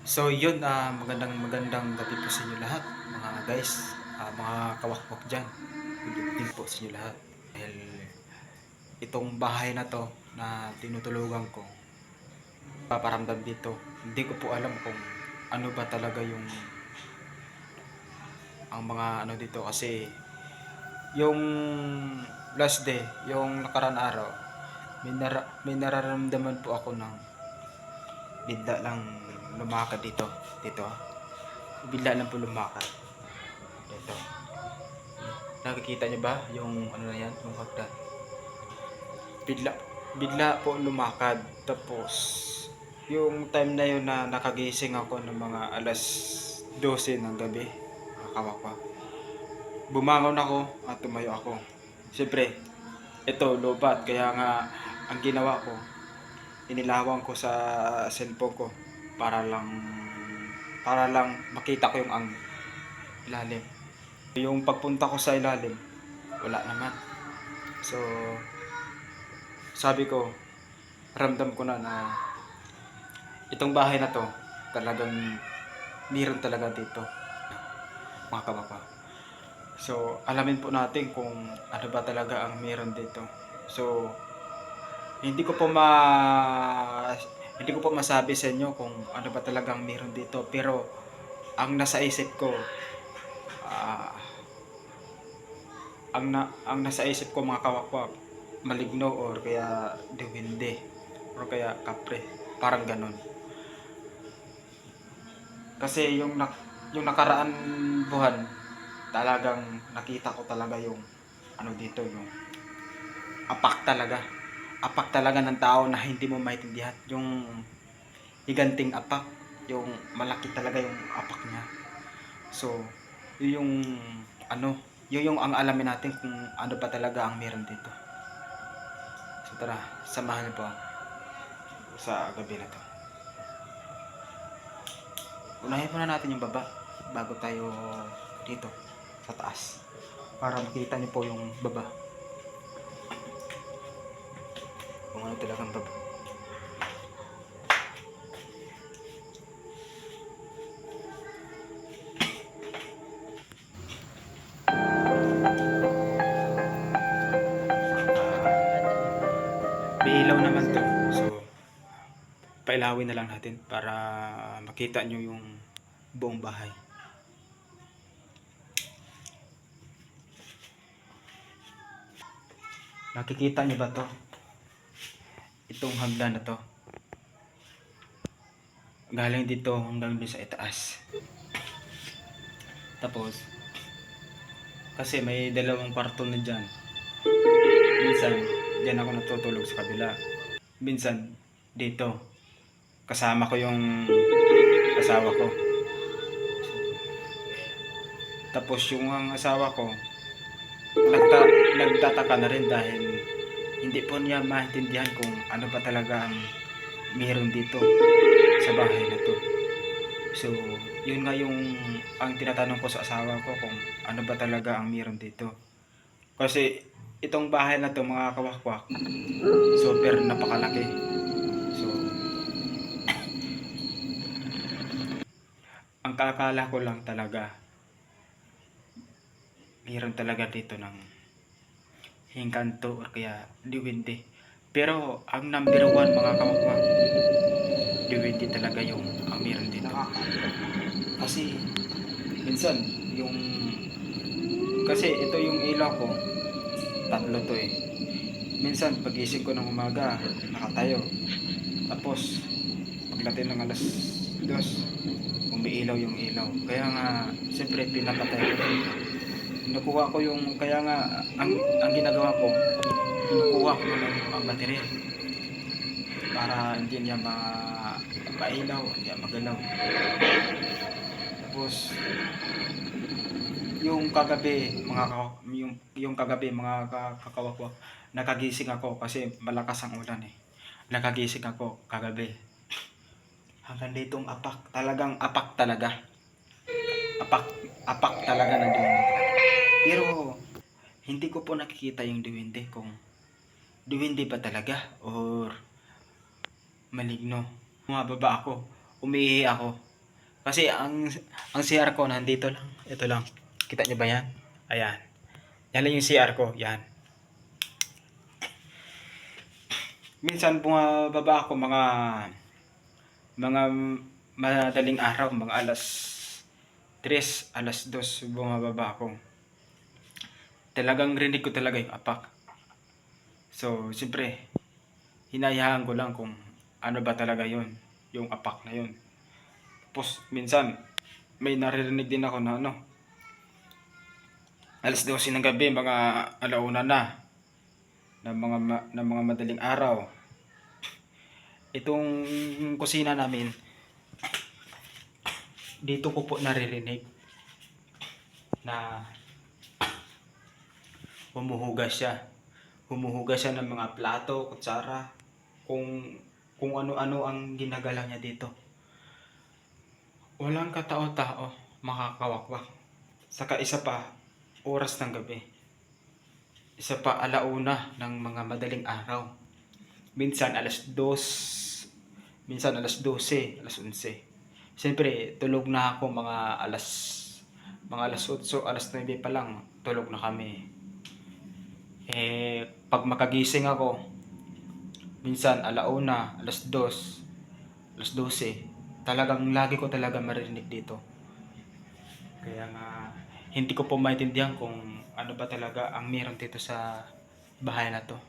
So yun, magandang gabi po sa inyo lahat mga guys, mga kawakwak dyan. Good evening po sa inyo lahat. Dahil itong bahay na to na tinutulugan ko, paparamdam dito, hindi ko po alam kung ano ba talaga yung ang mga ano dito, kasi yung last day, yung nakaraan araw, may nararamdaman po ako ng bigla lang lumakad dito, bigla lang po lumakad dito. Nakikita niyo ba yung ano na yan, yung hagdan? Bigla, bigla po lumakad. Tapos, yung time na yun na nakagising ako ng mga alas 12 ng gabi, nakakawak. Bumangon ako at tumayo ako. Siyempre, ito, lobat. Kaya nga, ang ginawa ko, inilawang ko sa cellphone ko para lang makita ko yung ang ilalim. Yung pagpunta ko sa ilalim, wala naman. So, sabi ko, ramdam ko na itong bahay na to, talagang meron talaga dito, mga kababa. So, alamin po natin kung ano ba talaga ang meron dito. So, hindi ko po masabi sa inyo kung ano ba talagang meron dito, pero ang nasa isip ko, ah, ang nasa isip ko mga kawakwak, maligno or kaya duwende or kaya kapre, parang ganon. Kasi yung nakaraan buwan, talagang nakita ko talaga yung ano dito, yung apak talaga. Apak talaga ng tao na hindi mo maintindihan. Yung higanting apak, yung malaki talaga yung apak niya. So, yun yung ano, yun yung ang alamin natin kung ano ba talaga ang meron dito. So tara, samahan niyo po ako sa gabi na to. Unahin muna natin yung baba bago tayo dito sa taas, para makita niyo po yung baba, kung ano talagang baba. May ilaw naman to, so pailawin na lang natin para makita nyo yung buong bahay. Nakikita nyo ba to? Itong hagdan na to, galing dito hanggang dito sa itaas. Tapos, kasi may dalawang kwarto na dyan. Minsan, dyan ako natutulog sa kabila. Minsan, dito. Kasama ko yung asawa ko. Tapos yung ang asawa ko, nagtataka na rin dahil hindi po niya maintindihan kung ano ba talaga ang meron dito sa bahay na to. So, yun nga yung ang tinatanong ko sa asawa ko kung ano ba talaga ang meron dito. Kasi itong bahay na to mga kawakwak, super napakalaki. So, ang kakala ko lang talaga, meron talaga dito ng hingkanto or kaya diwindi. Pero ang number one mga kawakwak, diwindi talaga yung ang meron dito. Kasi minsan yung kasi ito yung ilaw ko, tatlo to eh. Minsan pagising ko ng umaga, nakatayo. Tapos pagdating ng alas 2, umiilaw yung ilaw. Kaya nga siyempre pinapatay ko rin. Nakuha ko yung, kaya nga ang ginagawa ko, kinukuha ko na yung ang baterya para hindi niya mailaw, hindi niya magalaw. Tapos yung kagabi yung kagabi mga kakawakwa, nakagising ako kasi malakas ang ulan eh. Nakagising ako kagabi. Hanggang ditong apak, talagang apak talaga. Apak talaga ng duwende talaga. Pero hindi ko po nakikita yung duwende kung duwende ba talaga or maligno. Bumababa ako, umiihi ako. Kasi ang CR ko nandito lang. Ito lang. Kita niyo ba yan? Ayan. Yan lang yung CR ko. Yan. Minsan bumababa ako mga madaling araw, mga alas 3, alas 2 bumababa ako. Talagang rinig ko talaga yung apak. So, siyempre, hinayaan ko lang kung ano ba talaga yon, yung apak na yon. Tapos, minsan, may naririnig din ako na alas 12 ng gabi, mga alauna na, ng mga madaling araw. Itong kusina namin, dito ko po naririnig na humuhugas siya. Humuhugas siya ng mga plato, kutsara, kung ano-ano ang ginagalaw niya dito. Walang katao-tao makakawakwak. Saka isa pa, oras ng gabi. Isa pa, alauna ng mga madaling araw. Minsan alas 2, minsan alas 12, alas 11. Siyempre, tulog na ako mga alas 8, alas 9 pa lang, tulog na kami. Pag makagising ako, minsan alauna, alas 2, alas 12, talagang lagi ko talaga maririnig dito. Kaya nga, hindi ko po maintindihan kung ano ba talaga ang meron dito sa bahay na to.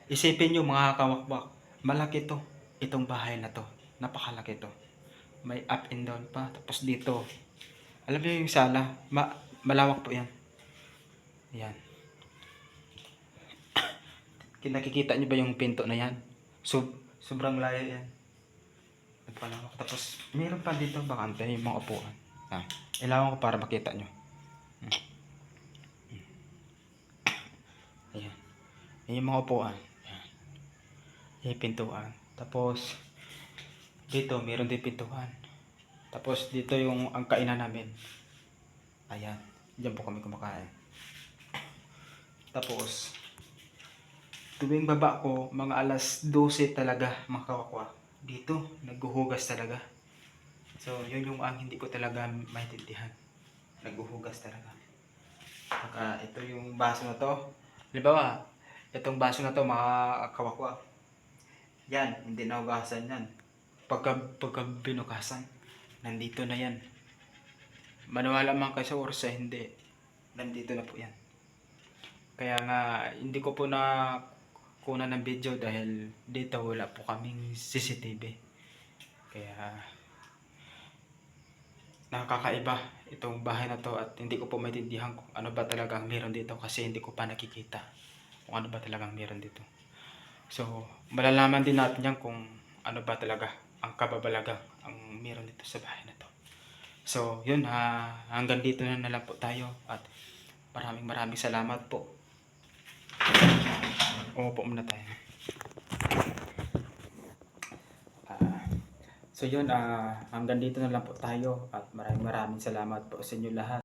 Isipin nyo mga kawakwak, malaki to, itong bahay na to. Napakalaki to. May up and down pa. Tapos dito, alam niyo yung sala, malawak po yan. Yan. Nakikita niyo ba yung pinto na yan? Sobrang layo yan. Nagpalawak. Tapos, meron pa dito bakante yung mga upuan. Ilawan ko para makita nyo. Ayan. Ayan yung mga upuan. Ayan. Ayan pintuan. Tapos, dito, meron din pintuan. Tapos, dito yung ang kainan namin. Ayan. Diyan po kami kumakain. Tapos, tuwing baba ko, mga alas 12 talaga, mga kawakwa. Dito, naghuhugas talaga. So, yun yung ang hindi ko talaga maintindihan. Naghuhugas talaga. Saka, ito yung baso na to. Halimbawa, itong baso na to, mga kawakwa. Yan, hindi na hugasan yan. Pagka binukasan, nandito na yan. Maniwala man kayo sa oras, hindi. Nandito na po yan. Kaya nga, hindi ko po na kunan ng video dahil dito wala po kaming CCTV. Kaya, nakakaiba itong bahay na to at hindi ko po maintindihan kung ano ba talagang meron dito kasi hindi ko pa nakikita kung ano ba talagang meron dito. So, malalaman din natin yan kung ano ba talaga ang kababalagang ang meron dito sa bahay na to. So, yun, hanggang dito na lang po tayo at maraming salamat po. Umupo muna tayo. So yun, hanggang dito na lang po tayo at maraming salamat po sa inyo lahat.